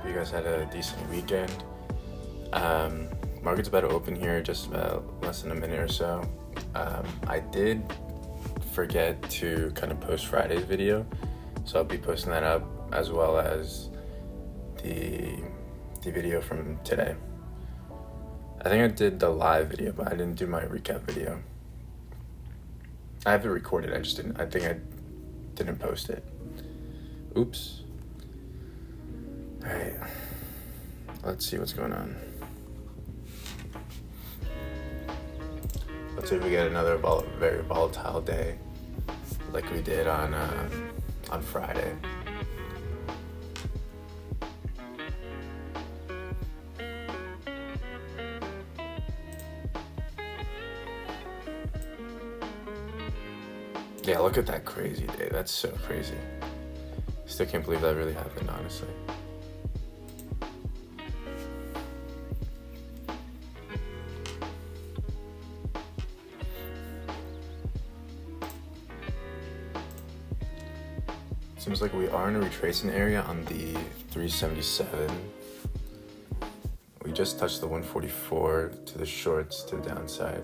hope you guys had a decent weekend. Market's about to open here just less than a minute or so. I did forget to kind of post Friday's video, so I'll be posting that up as well as the video from today. I think I did the live video, but I didn't do my recap video. I have it recorded, I think I didn't post it. Oops. Alright, let's see what's going on. Let's see if we get another very volatile day like we did on Friday. Yeah, look at that crazy day. That's so crazy. Still can't believe that really happened, honestly. Seems like we are in a retracement area on the 377. We just touched the 144 to the shorts to the downside.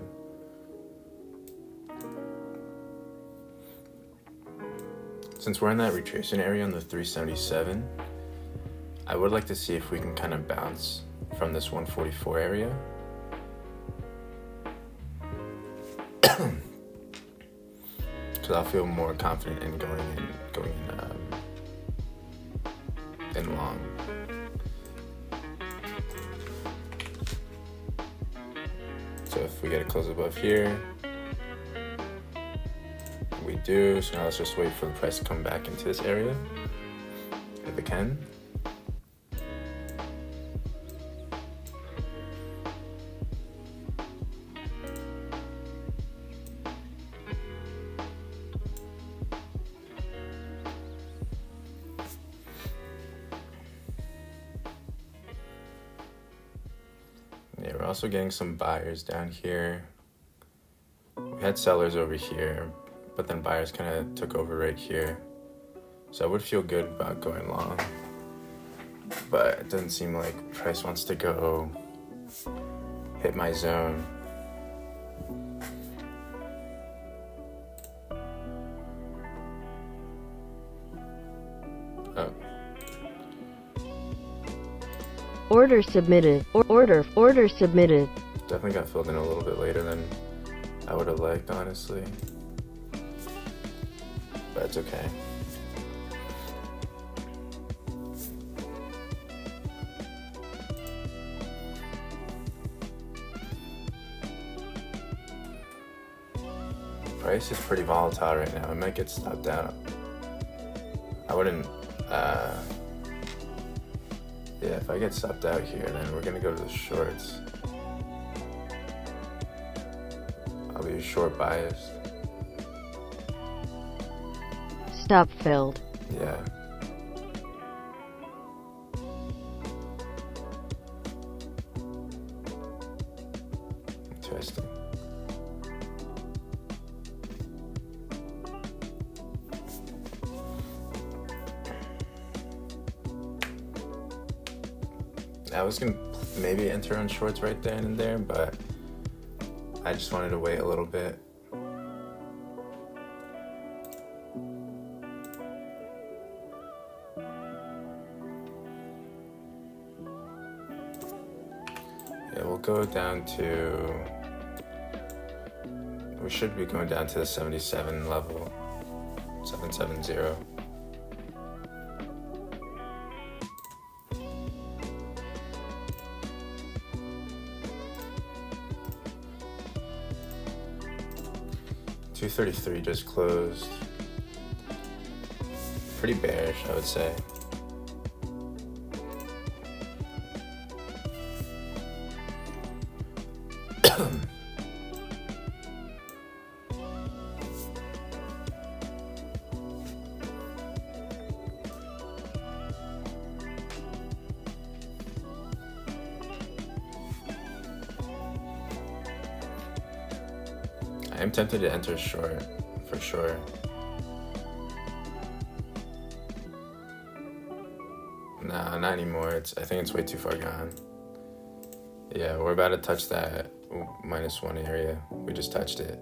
Since we're in that retracement area on the 377, I would like to see if we can kind of bounce from this 144 area. Because I'll feel more confident in going in long. So if we get a close above here, we do. So now let's just wait for the price to come back into this area, if it can. Yeah, we're also getting some buyers down here. We had sellers over here, but then buyers kind of took over right here. So I would feel good about going long, but it doesn't seem like price wants to go hit my zone. Oh. Order submitted. Order submitted. Definitely got filled in a little bit later than I would have liked, honestly. But it's okay. Price is pretty volatile right now. It might get stopped out. I wouldn't, yeah, if I get stopped out here, then we're gonna go to the shorts. I'll be short biased. Stop filled. Yeah. Interesting. I was gonna maybe enter on shorts right then and there, but I just wanted to wait a little bit. Yeah, we'll go down to, we should be going down to the 77 level, 770. $233 just closed. Pretty bearish, I would say. I'm tempted to enter short, for sure. Nah, not anymore. I think it's way too far gone. Yeah, we're about to touch that -1 area. We just touched it.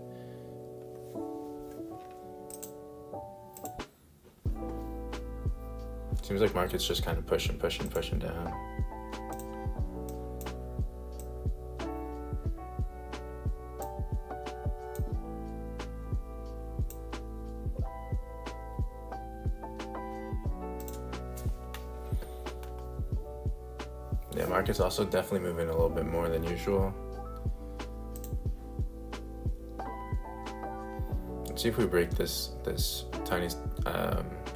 Seems like market's just kind of pushing down. Yeah, market's also definitely moving a little bit more than usual. Let's see if we break this tiny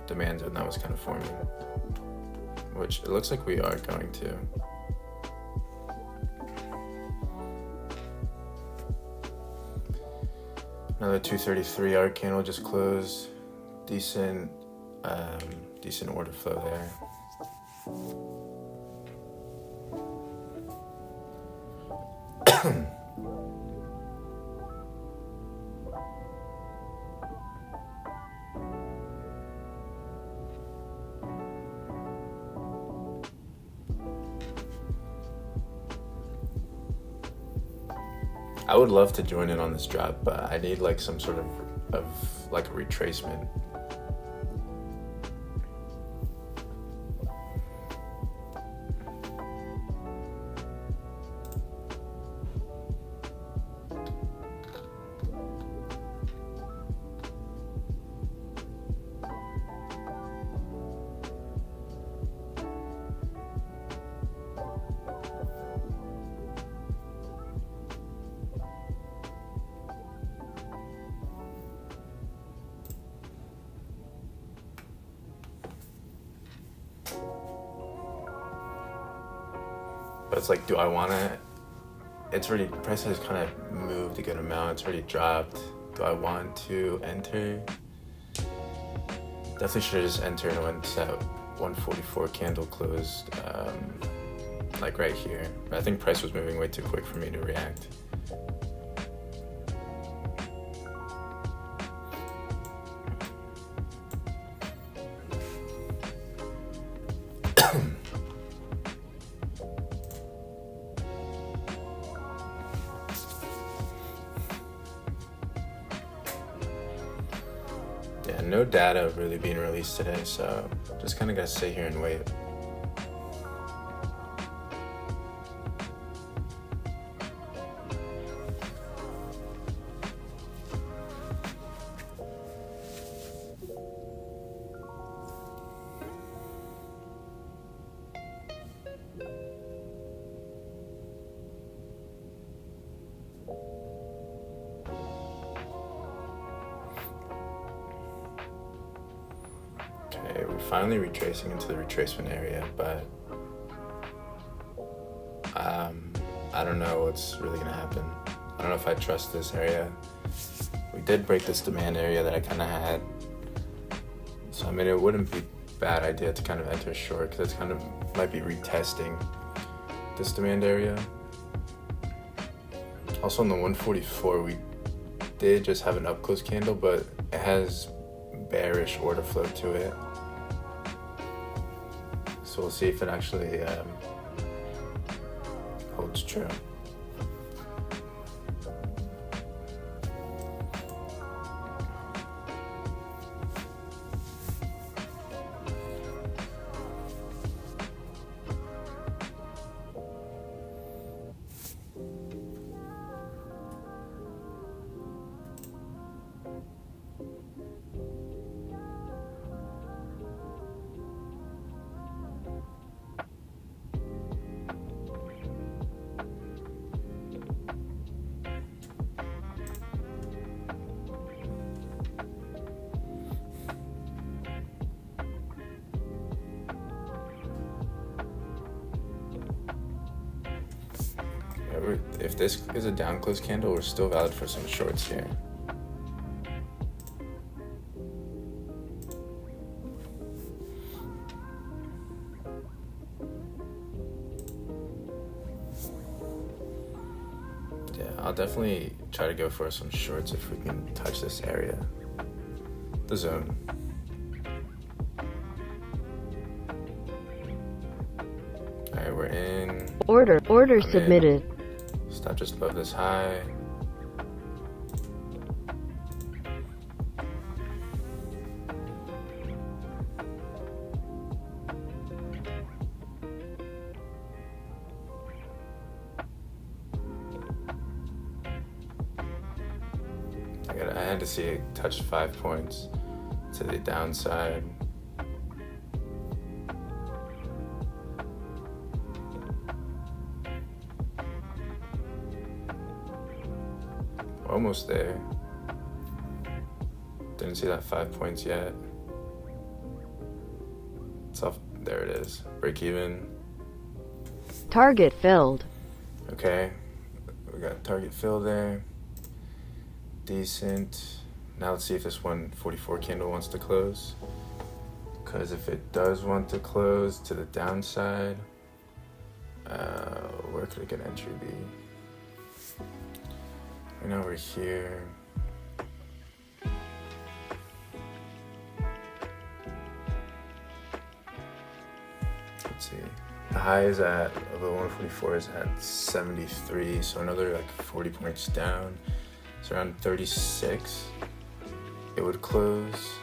demand zone that was kind of forming, which it looks like we are going to. Another 233 hour candle just closed. Decent order flow there. I would love to join in on this drop, but I need like some sort of like a retracement. But it's like, do I want to? It's already, price has kind of moved a good amount. It's already dropped. Do I want to enter? Definitely should have just entered once that 144 candle closed, like right here. But I think price was moving way too quick for me to react. Yeah, no data really being released today, so just kind of gotta sit here and wait. Okay, we're finally retracing into the retracement area, but I don't know what's really gonna happen. I don't know if I trust this area. We did break this demand area that I kind of had, so I mean it wouldn't be a bad idea to kind of enter short because it's kind of might be retesting this demand area. Also on the 144, we did just have an up close candle, but it has bearish order flow to it. So we'll see if it actually holds true. If this is a down close candle, we're still valid for some shorts here. Yeah, I'll definitely try to go for some shorts if we can touch this area, the zone. Alright, we're in. Order I'm in. submitted. Stop just above this high. I had to see it touch 5 points to the downside. Almost there. Didn't see that 5 points yet. It's off. There it is. Break even. Target filled. Okay. We got target fill there. Decent. Now let's see if this 144 candle wants to close. Because if it does want to close to the downside, where could a good entry be? Right now we're here. Let's see. The high is at, of the 144 is at 73, so another like 40 points down. It's around 36. It would close.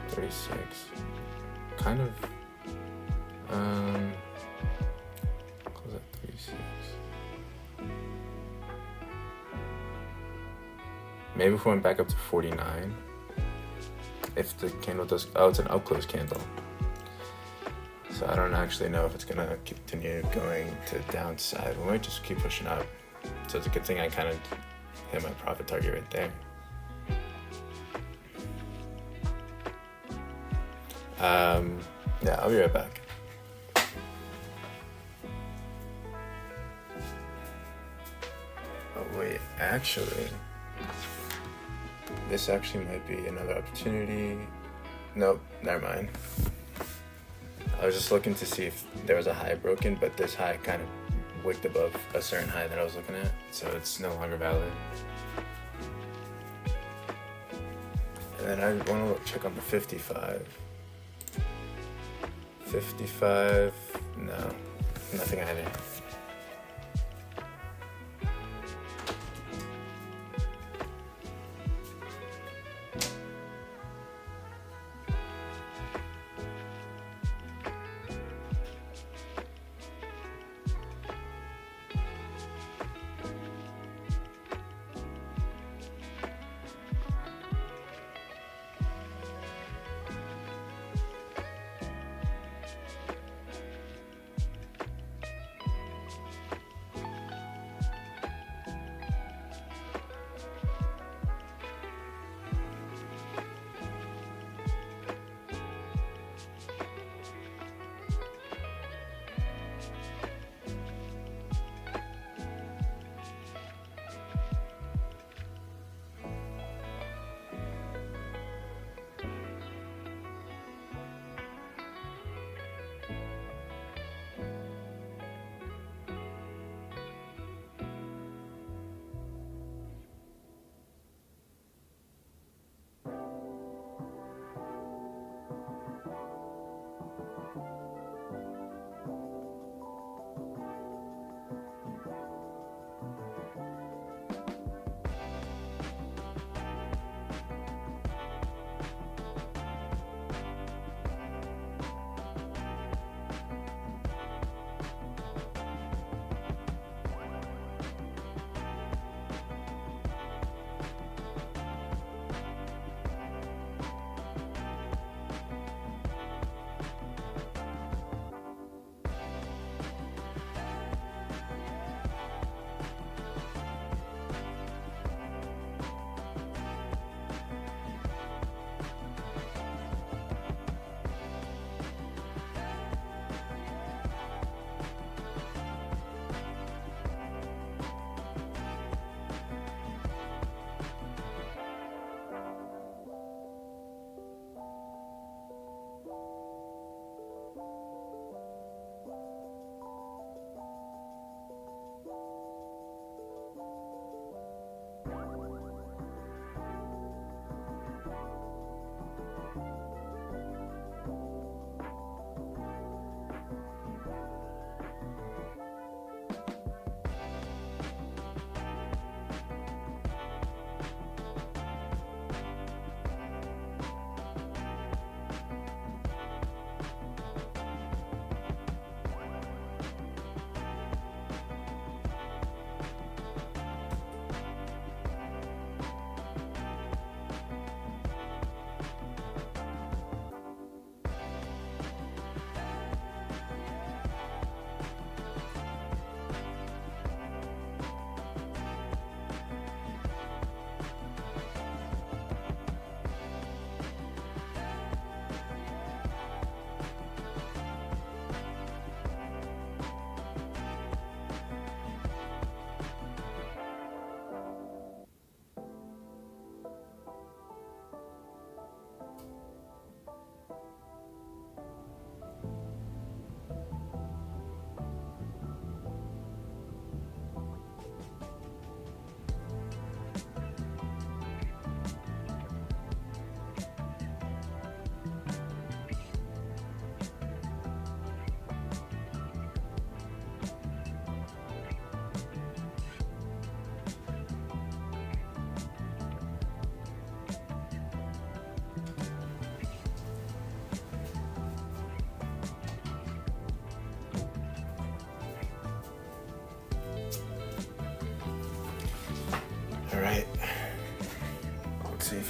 36. Kind of. Close at 36. Maybe if we went back up to 49. If the candle does, oh, it's an up close candle. So I don't actually know if it's gonna continue going to the downside. We might just keep pushing up. So it's a good thing I kind of hit my profit target right there. Yeah, I'll be right back. Oh wait, actually, this actually might be another opportunity. Nope, never mind. I was just looking to see if there was a high broken, but this high kind of wicked above a certain high that I was looking at, so it's no longer valid. And then I want to check on the 55. 55, no, nothing either.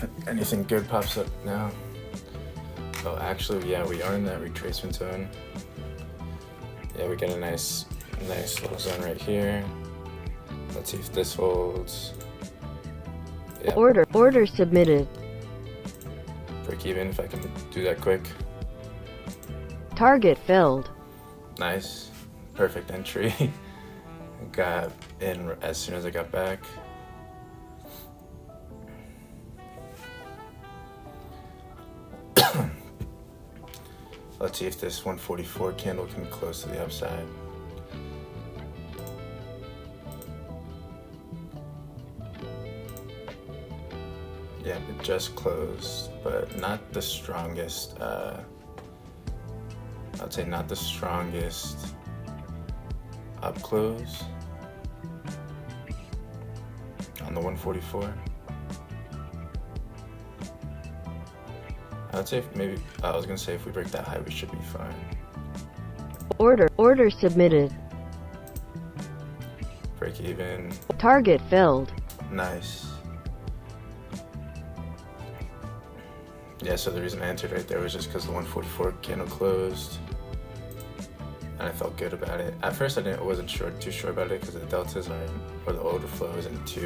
if anything good pops up now. Oh, actually, yeah, we are in that retracement zone. Yeah, we get a nice little zone right here. Let's see if this holds. Yeah. Order submitted. Break even if I can do that quick. Target filled. Nice. Perfect entry. Got in as soon as I got back. Let's see if this 144 candle can close to the upside. Yeah, it just closed, but not the strongest, I'd say not the strongest up close on the 144. I'd say maybe, I was gonna say if we break that high, we should be fine. Order submitted. Break even. Target filled. Nice. Yeah, so the reason I entered right there was just because the 144 candle closed, and I felt good about it. At first, I wasn't too sure about it because the deltas aren't, or the order flow isn't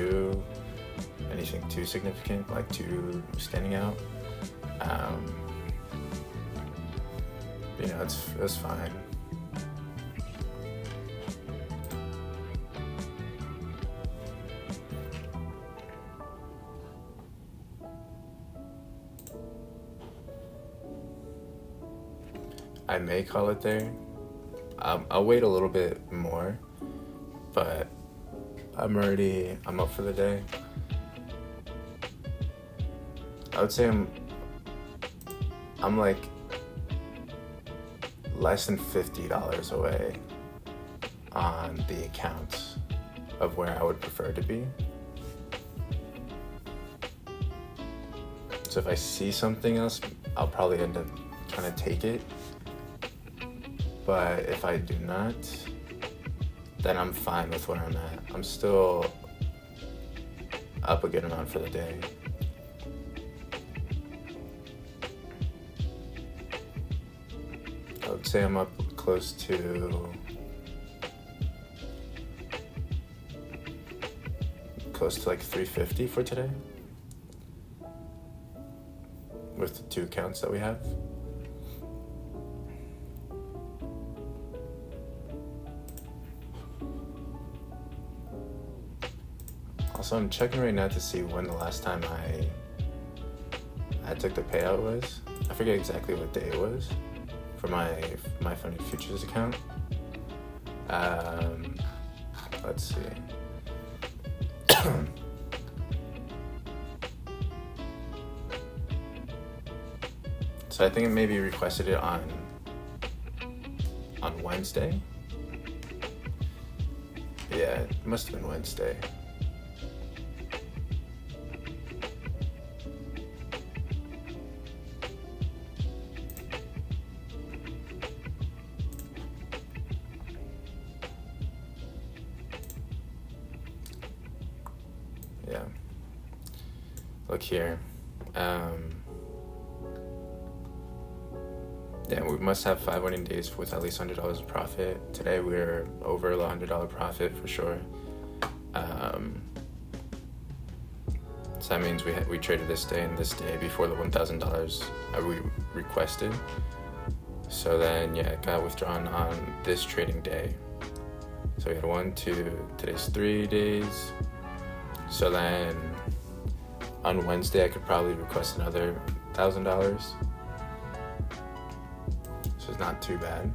anything too significant, like too standing out. You know, it was fine. I may call it there. I'll wait a little bit more, but I'm up for the day. I would say I'm like less than $50 away on the accounts of where I would prefer to be. So if I see something else, I'll probably end up trying to take it. But if I do not, then I'm fine with where I'm at. I'm still up a good amount for the day. I would say I'm up close to like 350 for today with the 2 accounts that we have. Also, I'm checking right now to see when the last time I took the payout was. I forget exactly what day it was for my Funded Futures account. Let's see. So I think it maybe requested it on Wednesday. Yeah, it must have been Wednesday. Yeah. Look here. Yeah, we must have 5 winning days with at least $100 of profit. Today we're over the $100 profit for sure. So that means we traded this day and this day before the $1,000 we requested. So then, yeah, it got withdrawn on this trading day. So we had 1, 2, today's 3 days. So then on Wednesday, I could probably request another $1,000. So it's not too bad.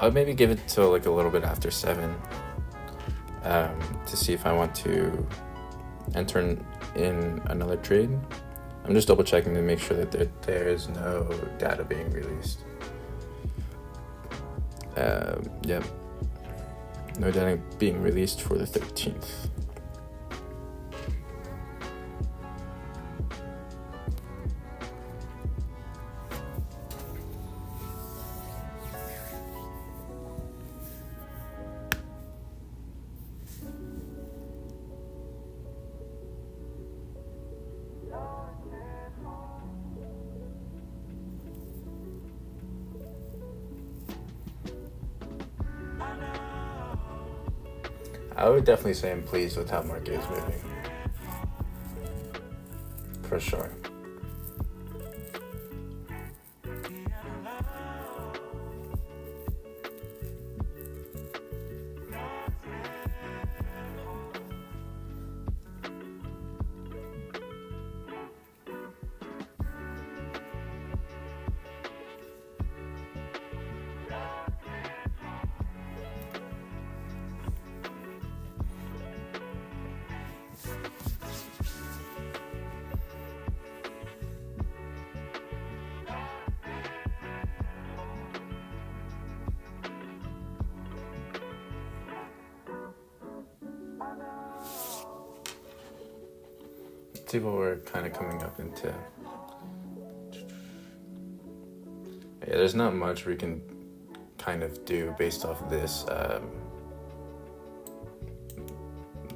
I'll maybe give it till like a little bit after 7 to see if I want to enter in another trade. I'm just double checking to make sure that there is no data being released. Yep. No data being released for the 13th. I would definitely say I'm pleased with how market is moving. For sure. See what we're kind of coming up into. Yeah, there's not much we can kind of do based off of this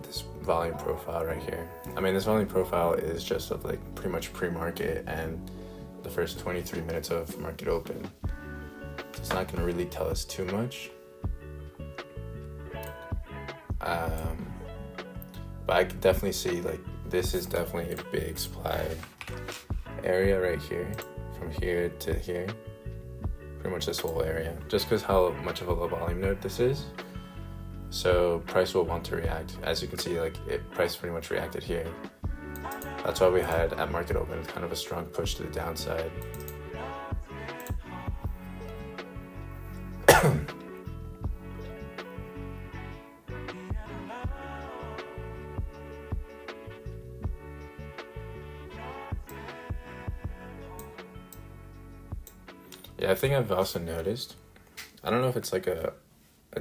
this volume profile right here. I mean, this volume profile is just of like pretty much pre-market and the first 23 minutes of market open. So it's not going to really tell us too much. But I could definitely see like this is definitely a big supply area right here, from here to here, pretty much this whole area, just because how much of a low volume node this is. So price will want to react. As you can see, like price pretty much reacted here. That's why we had at market open kind of a strong push to the downside. Yeah, I think I've also noticed, I don't know if it's like a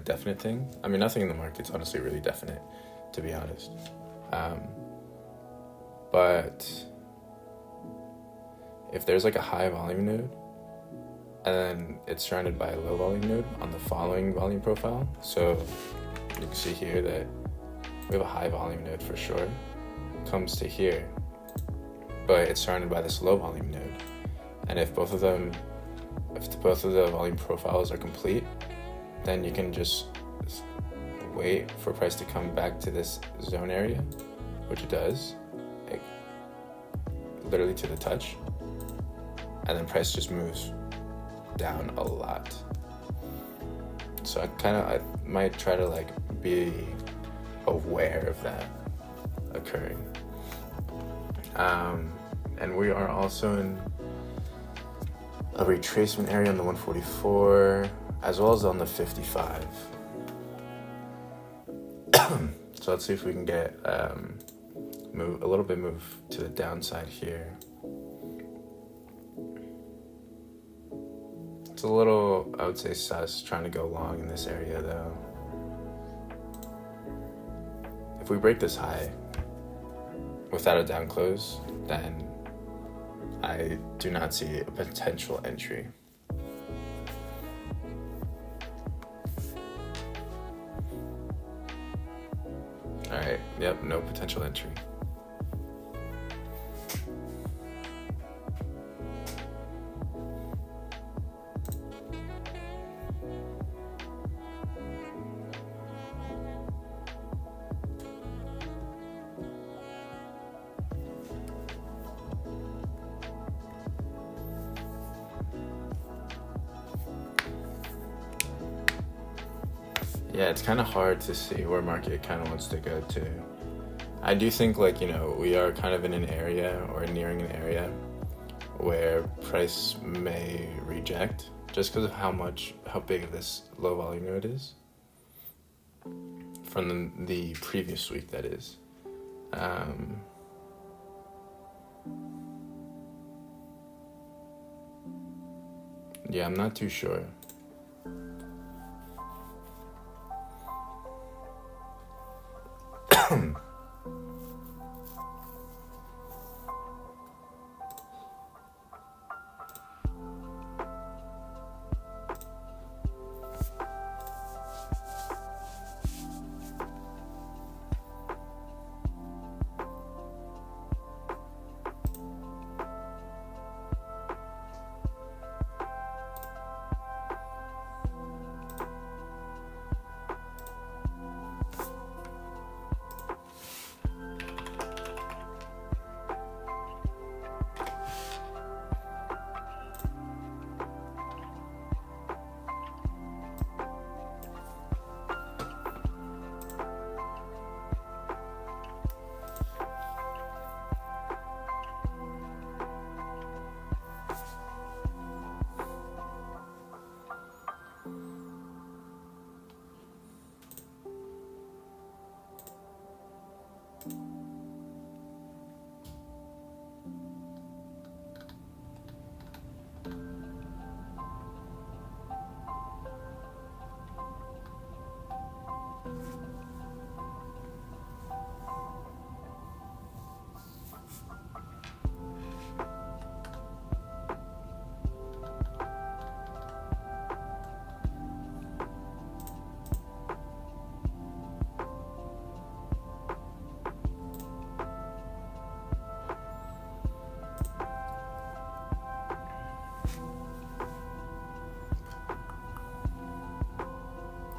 definite thing. I mean, nothing in the market's honestly really definite, to be honest. But if there's like a high volume node and then it's surrounded by a low volume node on the following volume profile, so you can see here that we have a high volume node for sure, comes to here, but it's surrounded by this low volume node. And if both of the volume profiles are complete, then you can just wait for price to come back to this zone area, which it does, like, literally to the touch, and then price just moves down a lot. So I might try to like be aware of that occurring. And we are also in a retracement area on the 144, as well as on the 55. So let's see if we can get move to the downside here. It's a little, I would say, sus trying to go long in this area though. If we break this high without a down close, then I do not see a potential entry. All right, yep, no potential entry. Yeah, it's kind of hard to see where market kind of wants to go to. I do think like, we are kind of in an area or nearing an area where price may reject just because of how big this low volume node is from the previous week, that is. Yeah, I'm not too sure.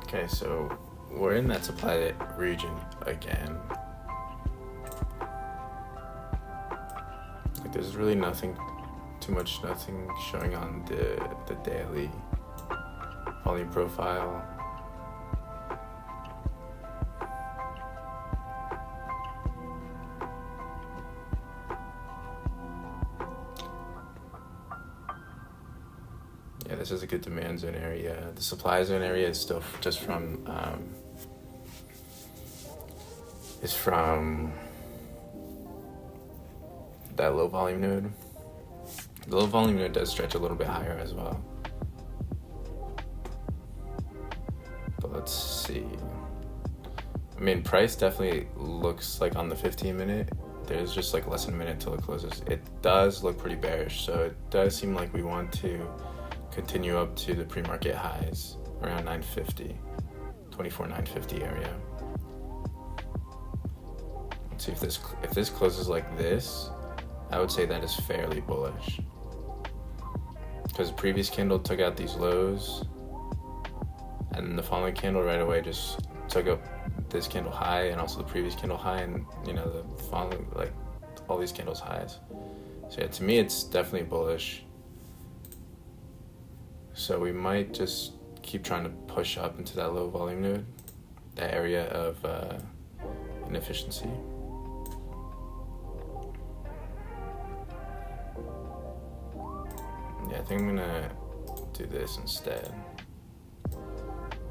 Okay, so we're in that supply region again. Like, there's really nothing showing on the daily volume profile. Yeah, this is a good demand zone area. The supply zone area is still just from that low volume node. The low volume node does stretch a little bit higher as well. But let's see. I mean, price definitely looks like on the 15 minute, there's just like less than a minute till it closes. It does look pretty bearish, so it does seem like we want to continue up to the pre-market highs around 950, 24,950 area. Let's see if this closes like this. I would say that is fairly bullish, because the previous candle took out these lows, and the following candle right away just took up this candle high and also the previous candle high, and the following, like, all these candles highs. So yeah, to me it's definitely bullish. So we might just keep trying to push up into that low volume node, that area of inefficiency. Yeah, I think I'm gonna do this instead.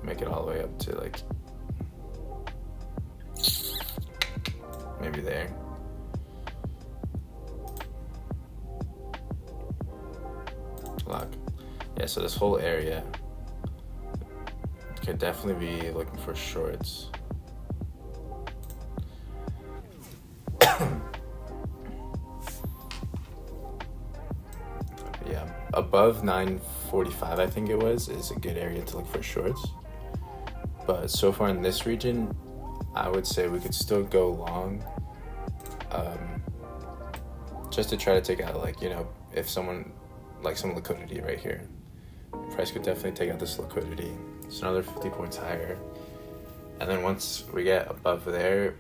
Make it all the way up to like maybe there. Lock. Yeah, so this whole area could definitely be looking for shorts. Yeah, above 945, I think it was, is a good area to look for shorts. But so far in this region, I would say we could still go long, just to try to take out, like, if someone, like some liquidity right here. Price could definitely take out this liquidity. It's another 50 points higher. And then once we get above there,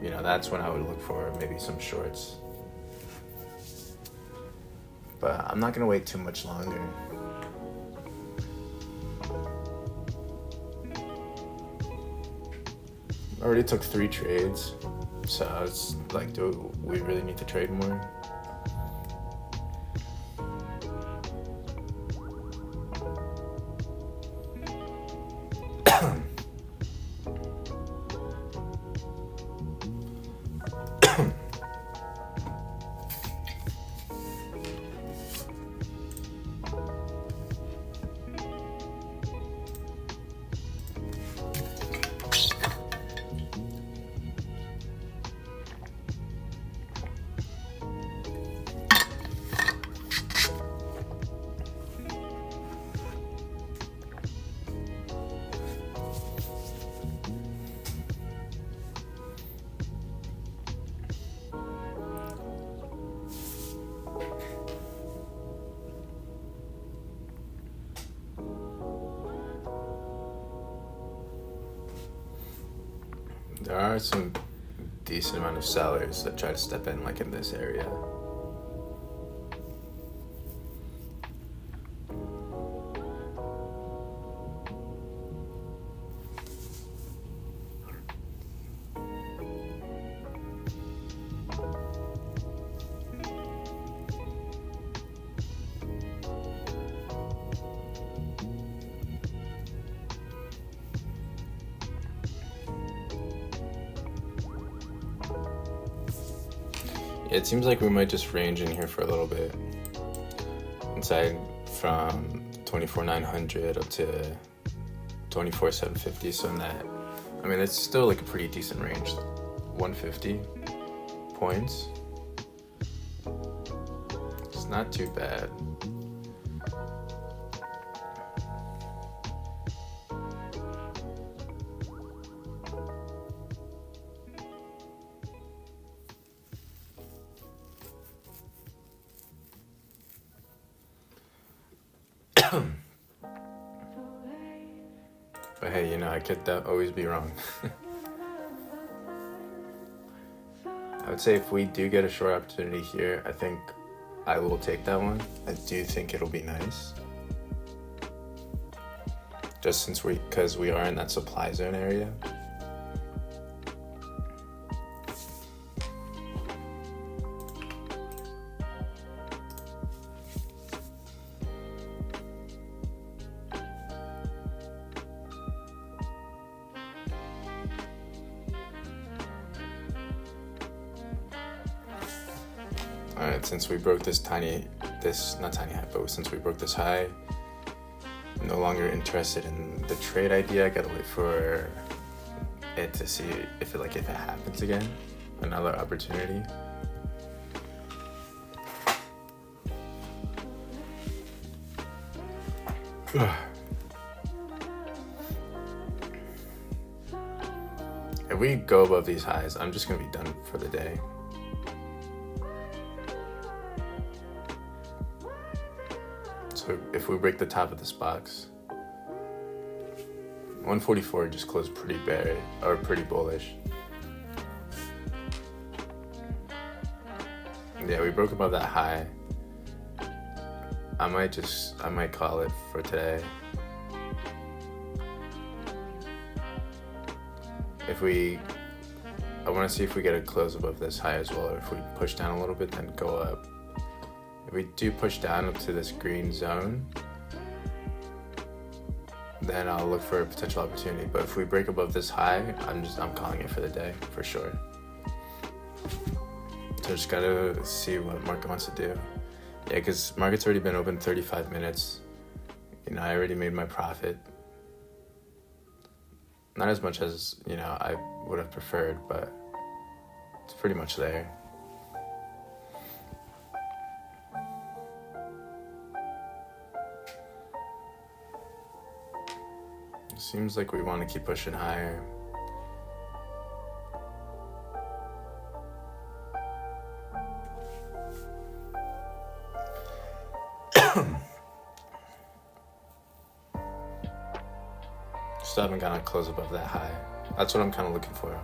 that's when I would look for maybe some shorts. But I'm not gonna wait too much longer. I already took 3 trades, so I was like, do we really need to trade more? There are some decent amount of sellers that try to step in, like in this area. It seems like we might just range in here for a little bit. Inside from 24,900 up to 24,750. So in that, I mean, it's still like a pretty decent range. 150 points. It's not too bad. But hey, you know, I could always be wrong. I would say if we do get a short opportunity here, I think I will take that one. I do think it'll be nice. Just because we are in that supply zone area. Alright, since we broke this not tiny high, but since we broke this high, I'm no longer interested in the trade idea. I gotta wait for it to see if it happens again. Another opportunity. If we go above these highs, I'm just gonna be done for the day. So if we break the top of this box, 144 just closed pretty bearish or pretty bullish. Yeah, we broke above that high. I might call it for today. I want to see if we get a close above this high as well, or if we push down a little bit, then go up. If we do push down up to this green zone, then I'll look for a potential opportunity. But if we break above this high, I'm calling it for the day, for sure. So just gotta see what market wants to do. Yeah, because market's already been open 35 minutes. You know, I already made my profit. Not as much as, you know, I would have preferred, but it's pretty much there. Seems like we want to keep pushing higher. Still haven't gotten a close above that high. That's what I'm kind of looking for.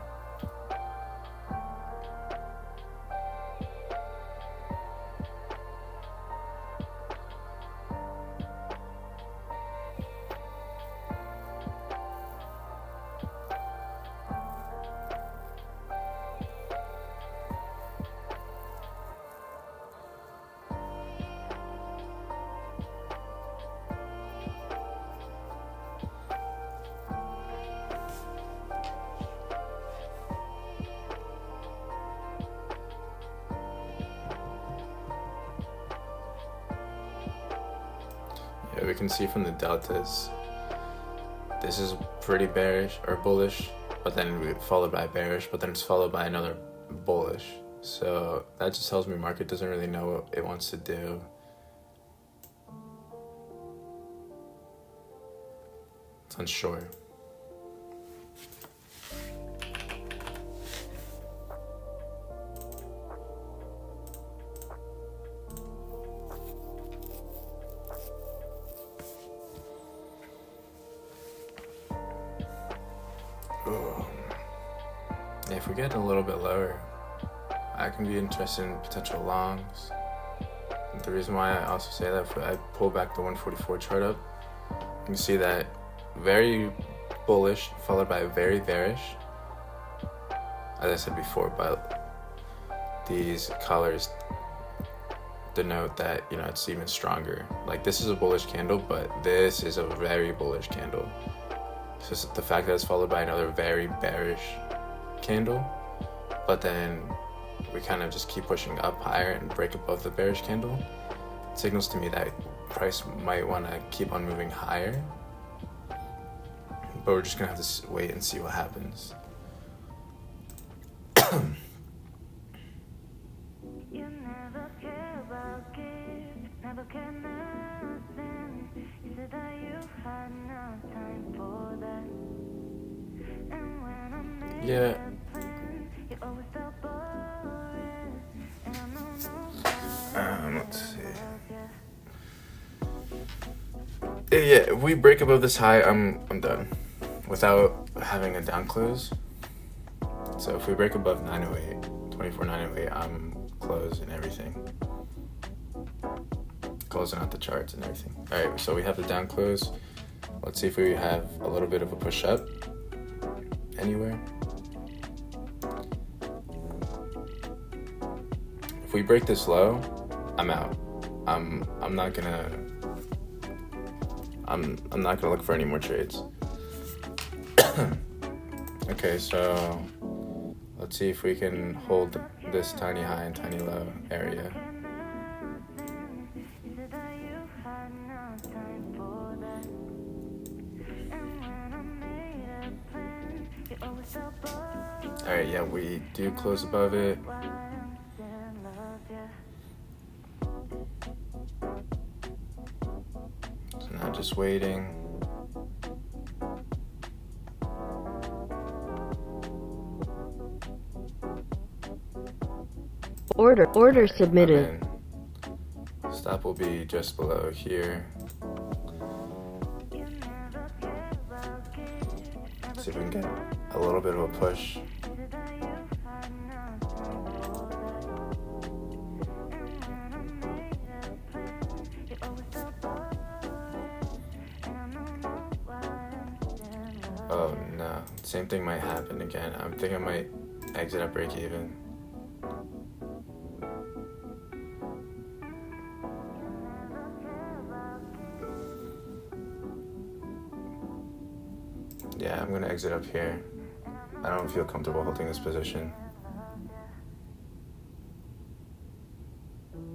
Yeah, we can see from the deltas, this is pretty bearish or bullish, but then we followed by bearish, but then it's followed by another bullish. So that just tells me market doesn't really know what it wants to do. It's unsure. if we get a little bit lower, I can be interested in potential longs. And the reason why I also say that, if I pull back the 144 chart up, you can see that very bullish followed by very bearish. As I said before, but these colors denote that, you know, it's even stronger. Like, this is a bullish candle, but this is a very bullish candle. So the fact that it's followed by another very bearish candle, but then we kind of just keep pushing up higher and break above the bearish candle, it signals to me that price might want to keep on moving higher, but we're just gonna have to wait and see what happens. Yeah. Let's see. Yeah, if we break above this high, I'm done without having a down close. So if we break above 908, 24,908, I'm closing everything. Closing out the charts and everything. All right, so we have the down close. Let's see if we have a little bit of a push up anywhere. If we break this low, I'm out. I'm not gonna look for any more trades. Okay, so let's see if we can hold this tiny high and tiny low area. All right, yeah, we do close above it. So now just waiting. Order submitted. Stop will be just below here. See if we can get a little bit of a push. Oh no, same thing might happen again. I think I might exit at break even. Yeah, I'm gonna exit up here. I don't feel comfortable holding this position.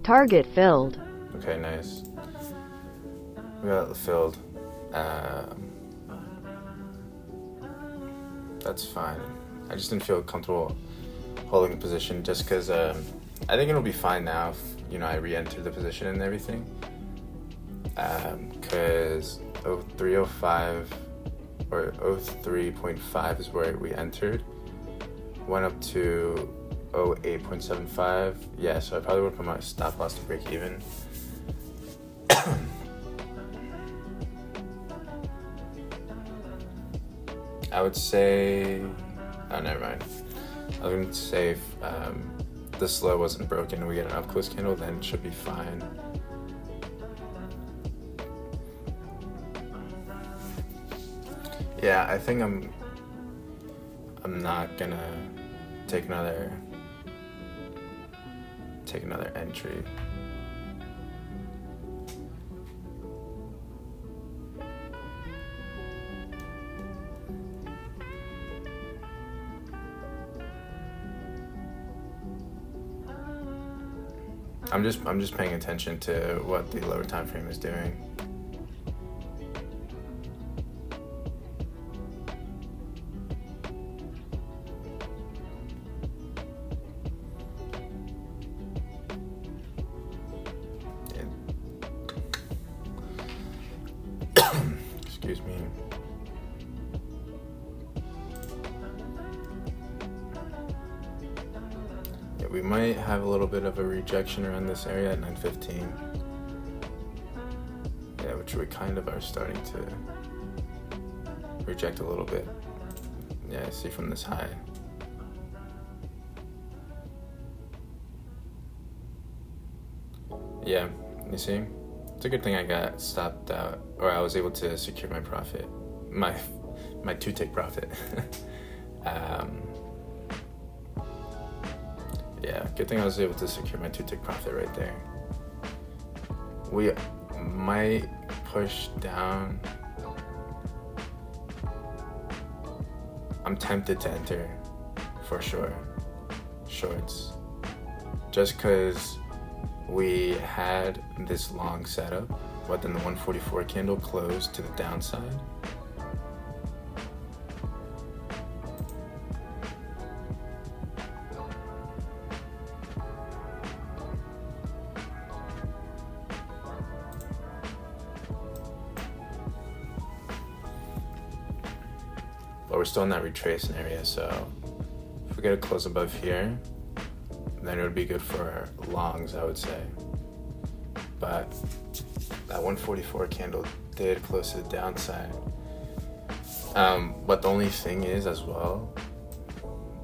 Target filled. Okay, nice. We got it filled. That's fine. I just didn't feel comfortable holding the position just because I think it'll be fine now if, you know, I re-enter the position and everything. Because 0305 or 03.5 is where we entered. Went up to 08.75. Yeah, so I probably would put my stop loss to break even. I would say, oh, never mind. I was going to say if this low wasn't broken and we get an up close candle, then it should be fine. Yeah, I think I'm not gonna take another entry. I'm just paying attention to what the lower time frame is doing. Excuse me. Yeah, we might have a little bit of a rejection around this area at 9:15. Yeah, which we kind of are starting to reject a little bit. Yeah, I see from this high. Yeah, you see? It's a good thing I got stopped out, or I was able to secure my profit. My 2-tick profit. Yeah, good thing I was able to secure my 2-tick profit right there. We might push down. I'm tempted to enter for sure shorts, just because we had this long setup, but then the 144 candle closed to the downside. But we're still in that retracing area, so if we get a close above here, then it would be good for longs, I would say. But that 144 candle did close to the downside. But the only thing is, as well,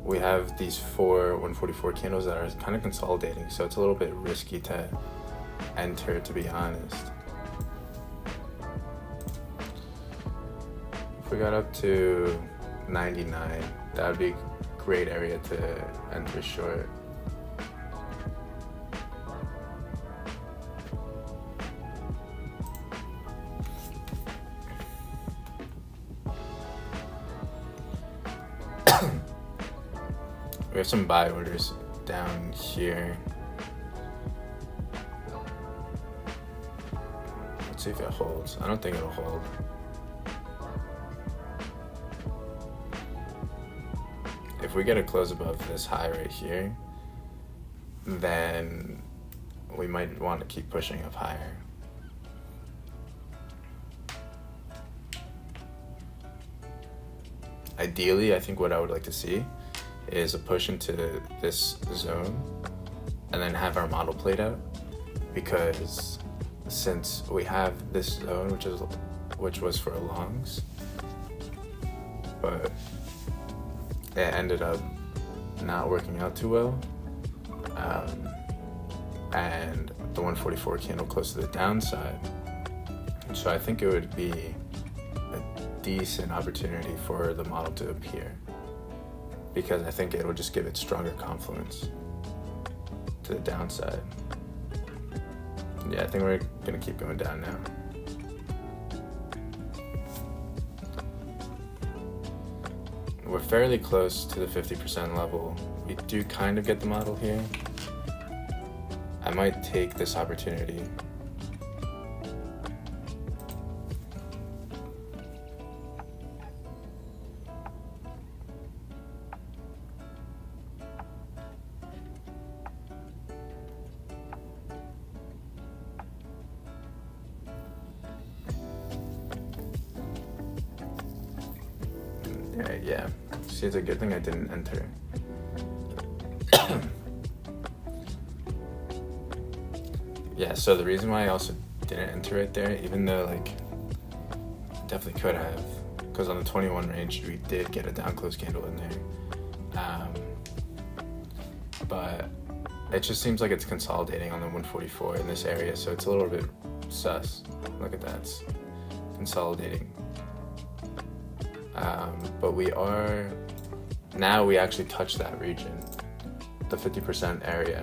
we have these 4 144 candles that are kind of consolidating, so it's a little bit risky to enter, to be honest. If we got up to 99, that would be a great area to enter short. We have some buy orders down here. Let's see if it holds. I don't think it'll hold. If we get a close above this high right here, then we might want to keep pushing up higher. Ideally, I think what I would like to see is a push into this zone and then have our model played out, because since we have this zone, which was for longs, but it ended up not working out too well, and the 144 candle close to the downside, so I think it would be a decent opportunity for the model to appear, because I think it'll just give it stronger confluence to the downside. Yeah, I think we're gonna keep going down now. We're fairly close to the 50% level. We do kind of get the model here. I might take this opportunity. Yeah, see, it's a good thing I didn't enter. Yeah, so the reason why I also didn't enter right there, even though like definitely could have, because on the 21 range we did get a down close candle in there, but it just seems like it's consolidating on the 144 in this area, so it's a little bit sus. Look at that, it's consolidating. But we actually touched that region, the 50% area.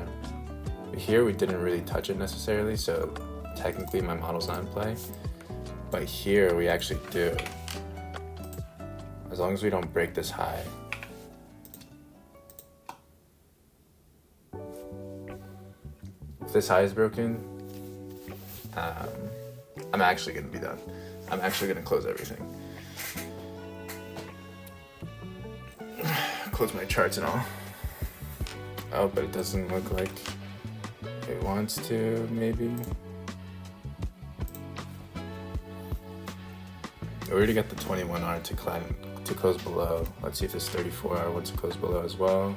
Here we didn't really touch it necessarily, so technically my model's not in play. But here we actually do, as long as we don't break this high. If this high is broken, I'm actually gonna be done. I'm actually gonna close everything. Close my charts and all. Oh, but it doesn't look like it wants to, maybe. We already got the 21R to close below. Let's see if this 34R wants to close below as well.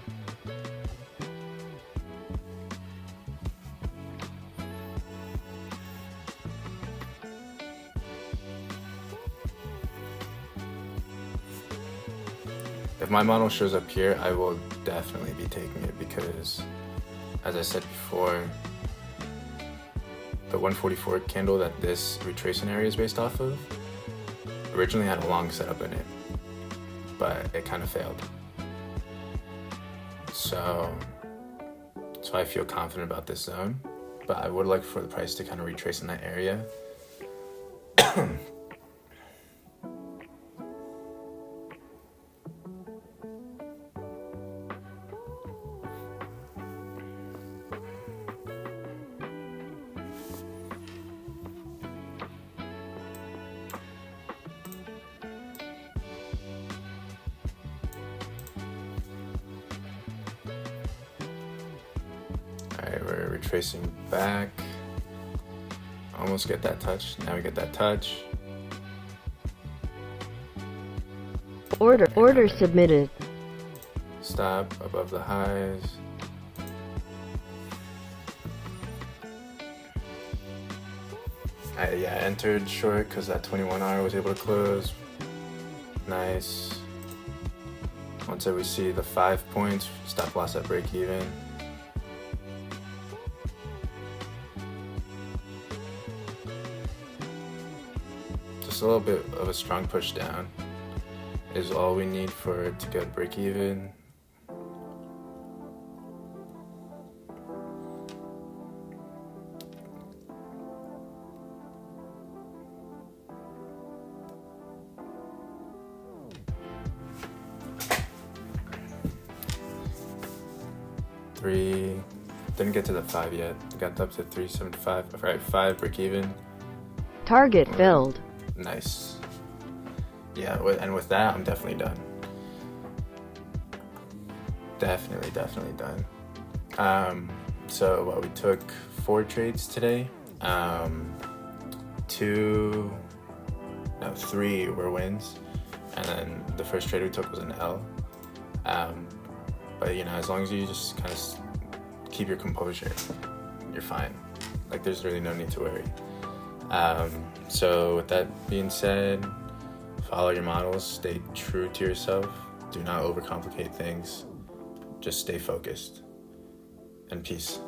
If my model shows up here, I will definitely be taking it, because, as I said before, the 144 candle that this retracement area is based off of originally had a long setup in it, but it kind of failed. So I feel confident about this zone, but I would like for the price to kind of retrace in that area. Alright, we're retracing back. Almost get that touch. Now we get that touch. Order submitted. Stop above the highs. I entered short because that 21 hour was able to close. Nice. Once we see the 5 points, stop loss at break even. Just a little bit of a strong push down is all we need for it to get break even. Three, didn't get to the 5 yet. Got up to 375. Alright, 5 break even. Target filled. Nice. Yeah, and with that, I'm definitely done. Definitely done. So we took 4 trades today. 3 were wins, and then the first trade we took was an L. But as long as you just kind of keep your composure, you're fine. Like, there's really no need to worry. So with that being said, follow your models, stay true to yourself, do not overcomplicate things, just stay focused, and peace.